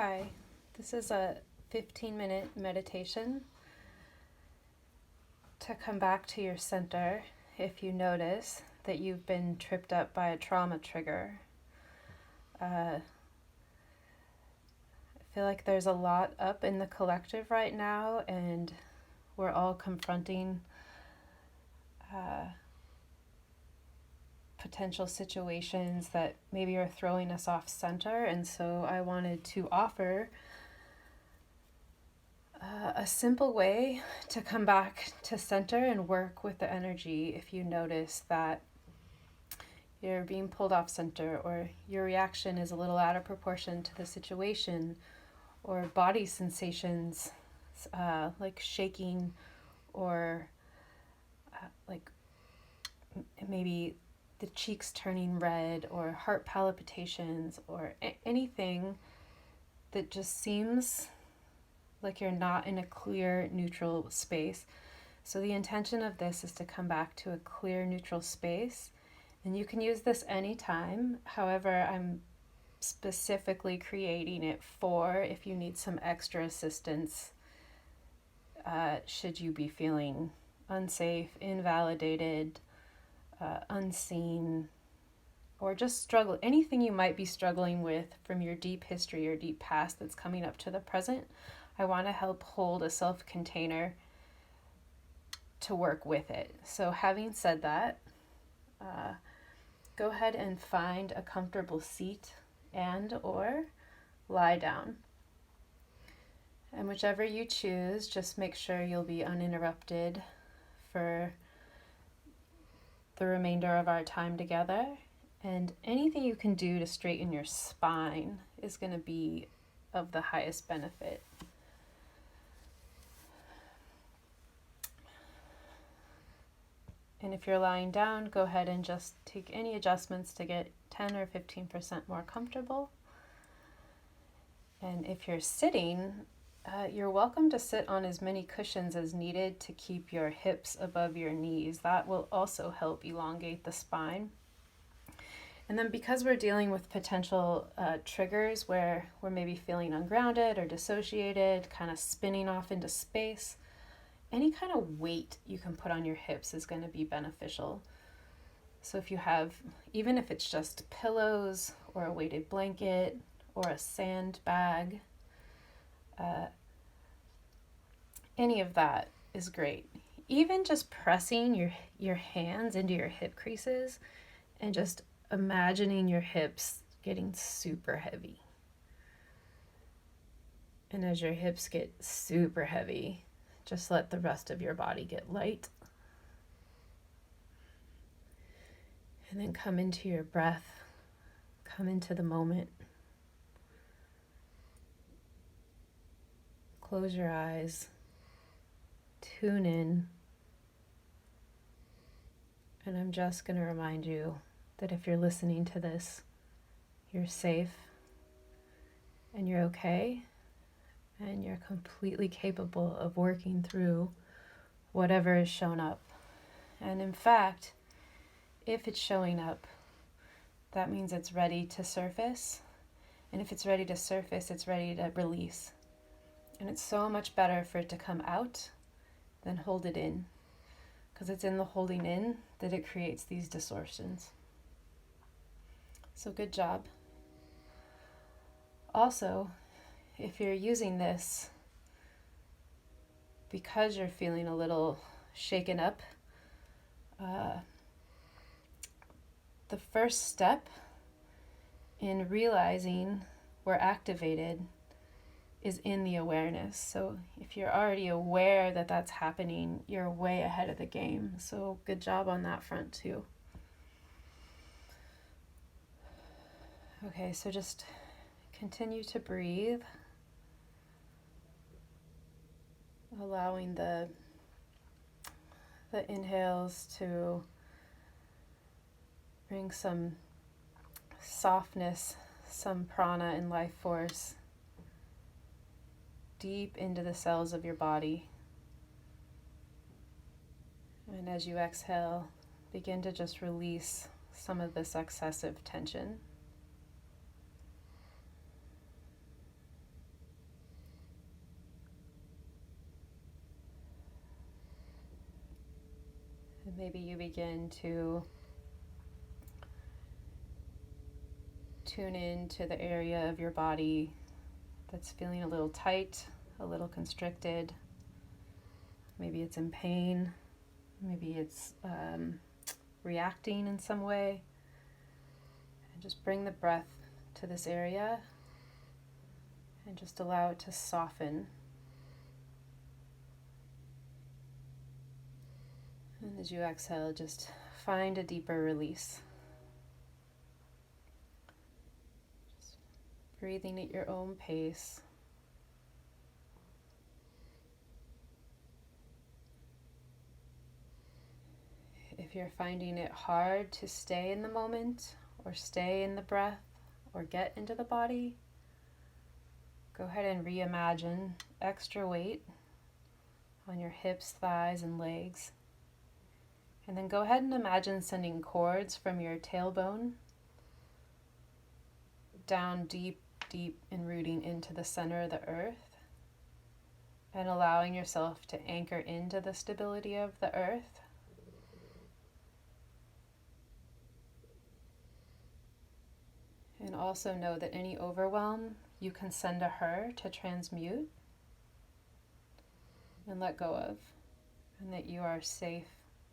Hi, this is a 15-minute meditation to come back to your center if you notice that you've been tripped up by a trauma trigger. I feel like there's a lot up in the collective right now, and we're all confronting potential situations that maybe are throwing us off center, and so I wanted to offer a simple way to come back to center and work with the energy if you notice that you're being pulled off center, or your reaction is a little out of proportion to the situation, or body sensations like shaking, or like maybe the cheeks turning red, or heart palpitations, or anything that just seems like you're not in a clear, neutral space. So the intention of this is to come back to a clear, neutral space. And you can use this anytime. However, I'm specifically creating it for if you need some extra assistance, should you be feeling unsafe, invalidated, unseen, or just struggle, anything you might be struggling with from your deep history or deep past that's coming up to the present. I want to help hold a self-container to work with it. So having said that, go ahead and find a comfortable seat and or lie down. And whichever you choose, just make sure you'll be uninterrupted for the remainder of our time together. And anything you can do to straighten your spine is going to be of the highest benefit. And if you're lying down, go ahead and just take any adjustments to get 10 or 15% more comfortable. And if you're sitting, you're welcome to sit on as many cushions as needed to keep your hips above your knees. That will also help elongate the spine. And then because we're dealing with potential triggers where we're maybe feeling ungrounded or dissociated, kind of spinning off into space, any kind of weight you can put on your hips is going to be beneficial. So if you have, even if it's just pillows or a weighted blanket or a sand bag, any of that is great. Even just pressing your hands into your hip creases and just imagining your hips getting super heavy. And as your hips get super heavy, just let the rest of your body get light. And then come into your breath, come into the moment. Close your eyes, tune in. And I'm just going to remind you that if you're listening to this, you're safe and you're okay. And you're completely capable of working through whatever is shown up. And in fact, if it's showing up, that means it's ready to surface. And if it's ready to surface, it's ready to release. And it's so much better for it to come out than hold it in. Because it's in the holding in that it creates these distortions. So good job. Also, if you're using this because you're feeling a little shaken up, the first step in realizing we're activated is in the awareness. So if you're already aware that that's happening, you're way ahead of the game. So good job on that front too. Okay, so just continue to breathe. Allowing the inhales to bring some softness, some prana and life force deep into the cells of your body. And as you exhale, begin to just release some of this excessive tension. maybe you begin to tune into the area of your body that's feeling a little tight, a little constricted. Maybe it's in pain. Maybe it's reacting in some way. And just bring the breath to this area and just allow it to soften. And as you exhale, just find a deeper release. Just breathing at your own pace. If you're finding it hard to stay in the moment or stay in the breath or get into the body, go ahead and reimagine extra weight on your hips, thighs, and legs. And then go ahead and imagine sending cords from your tailbone down deep, deep and rooting into the center of the earth and allowing yourself to anchor into the stability of the earth. And also know that any overwhelm you can send to her to transmute and let go of, and that you are safe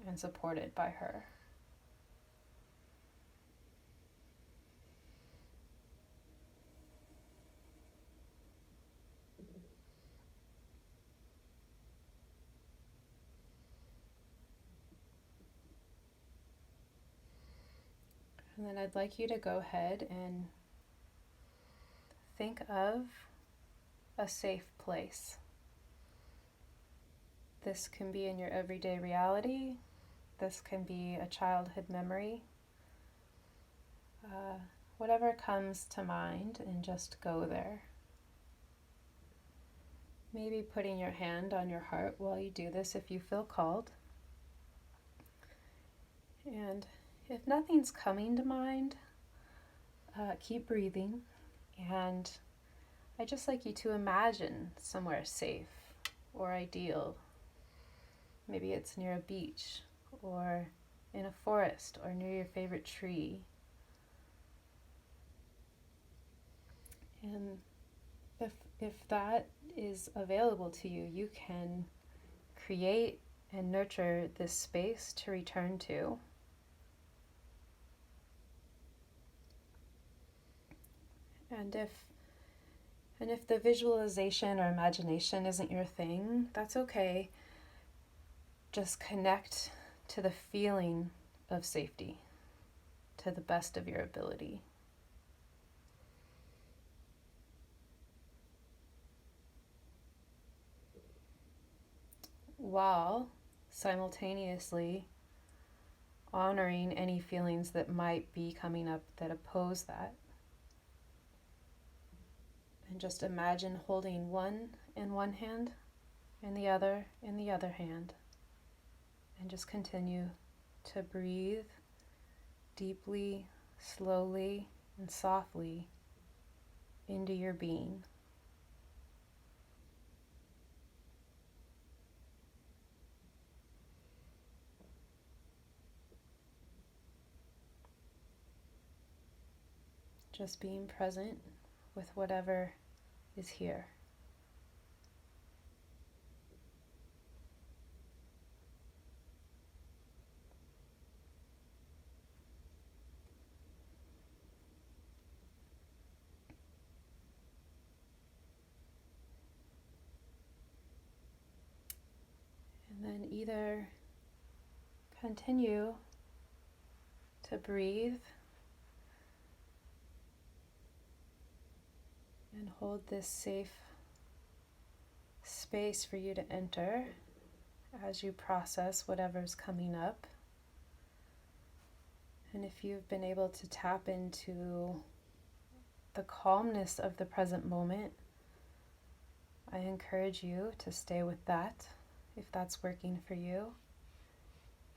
and supported by her. And then I'd like you to go ahead and think of a safe place. This can be in your everyday reality. This can be a childhood memory. Whatever comes to mind, and just go there. Maybe putting your hand on your heart while you do this if you feel called. And if nothing's coming to mind, keep breathing. And I'd just like you to imagine somewhere safe or ideal. Maybe it's near a beach or in a forest or near your favorite tree. And if that is available to you, you can create and nurture this space to return to. And if the visualization or imagination isn't your thing, that's okay. Just connect to the feeling of safety to the best of your ability. While simultaneously honoring any feelings that might be coming up that oppose that. And just imagine holding one in one hand and the other in the other hand. And just continue to breathe deeply, slowly, and softly into your being. Just being present with whatever is here. And then either continue to breathe and hold this safe space for you to enter as you process whatever's coming up. And if you've been able to tap into the calmness of the present moment, I encourage you to stay with that if that's working for you.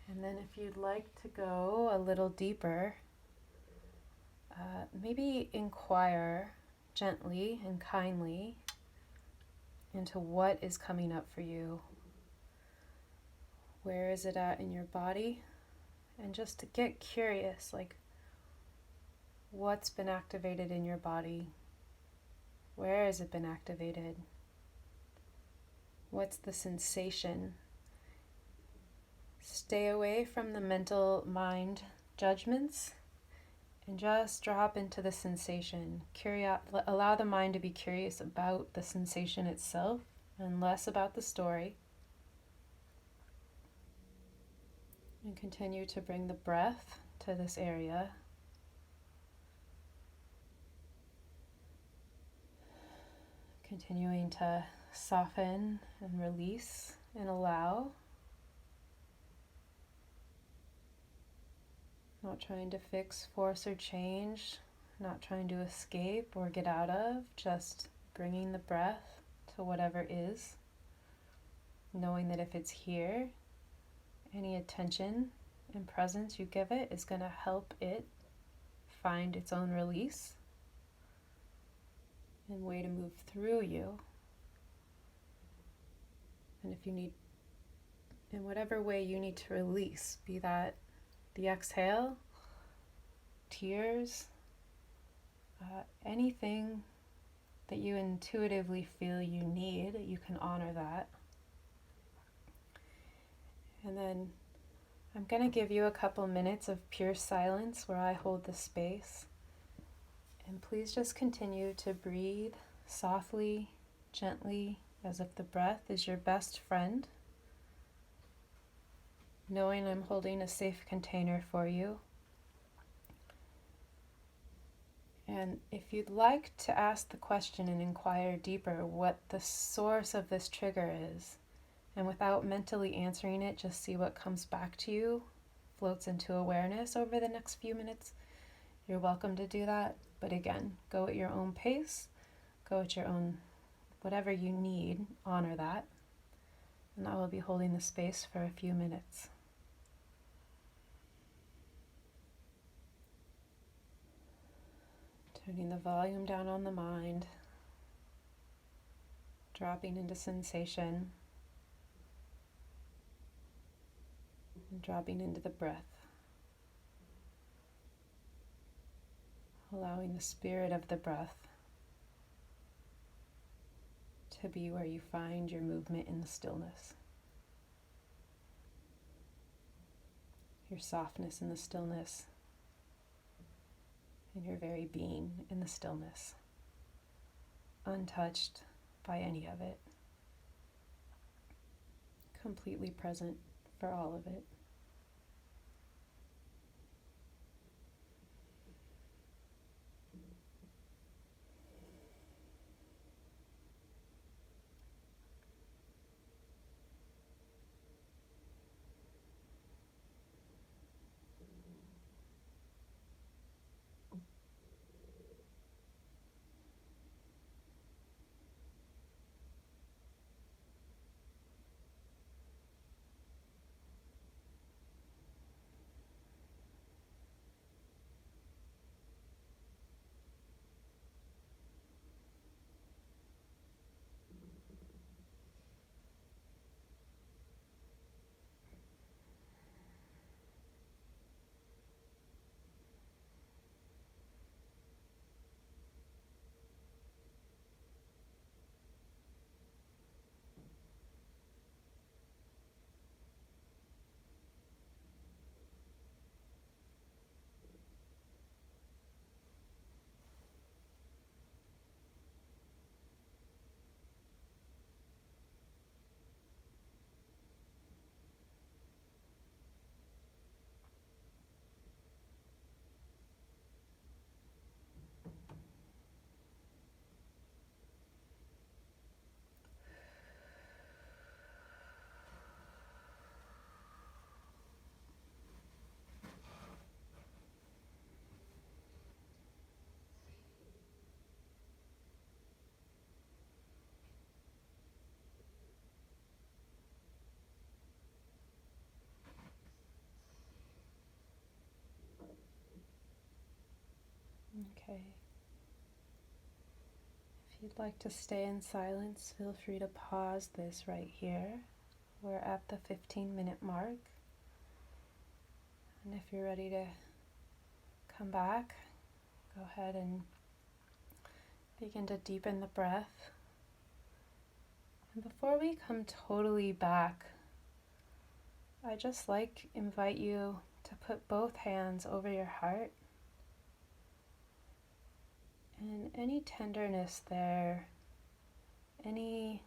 And then if you'd like to go a little deeper, maybe inquire gently and kindly into what is coming up for you. Where is it at in your body? And just to get curious, like, what's been activated in your body? Where has it been activated? What's the sensation? Stay away from the mental mind judgments and just drop into the sensation. Allow the mind to be curious about the sensation itself and less about the story. And continue to bring the breath to this area. Continuing to soften and release and allow. Not trying to fix, force, or change. Not trying to escape or get out of. Just bringing the breath to whatever is. Knowing that if it's here, any attention and presence you give it is going to help it find its own release and way to move through you. And if you need, in whatever way you need to release, be that the exhale, tears, anything that you intuitively feel you need, you can honor that. And then I'm going to give you a couple minutes of pure silence where I hold the space. And please just continue to breathe softly, gently, as if the breath is your best friend. Knowing I'm holding a safe container for you. And if you'd like to ask the question and inquire deeper what the source of this trigger is, and without mentally answering it, just see what comes back to you, floats into awareness over the next few minutes, you're welcome to do that. But again, go at your own pace, go at your own, whatever you need, honor that. And I will be holding the space for a few minutes. Turning the volume down on the mind, dropping into sensation, and dropping into the breath. Allowing the spirit of the breath to be where you find your movement in the stillness. Your softness in the stillness, and your very being in the stillness, untouched by any of it, completely present for all of it. Okay. If you'd like to stay in silence, feel free to pause this right here We're at the 15-minute mark. And if you're ready to come back, go ahead and begin to deepen the breath. And before we come totally back, I just invite you to put both hands over your heart. And any tenderness there, anything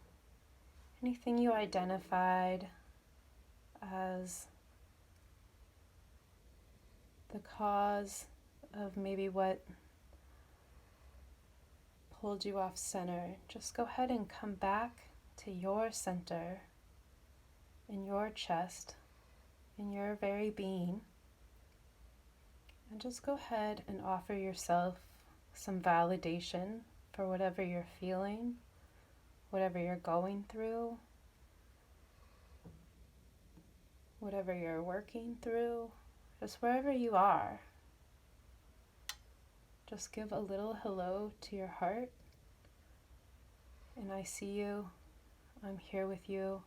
you identified as the cause of maybe what pulled you off center, just go ahead and come back to your center, in your chest, in your very being. And just go ahead and offer yourself some validation for whatever you're feeling, whatever you're going through, whatever you're working through, just wherever you are. Just give a little hello to your heart. And I see you, I'm here with you,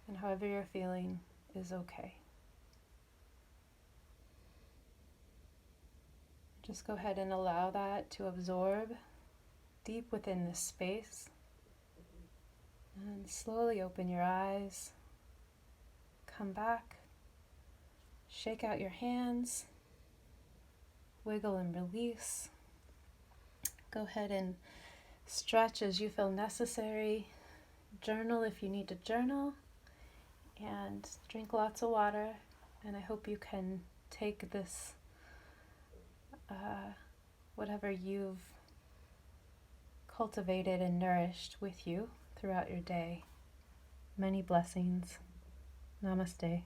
and however you're feeling is okay. Just go ahead and allow that to absorb deep within this space. And slowly open your eyes. Come back. Shake out your hands. Wiggle and release. Go ahead and stretch as you feel necessary. Journal if you need to journal. And drink lots of water. And I hope you can take this whatever you've cultivated and nourished with you throughout your day. Many blessings. Namaste.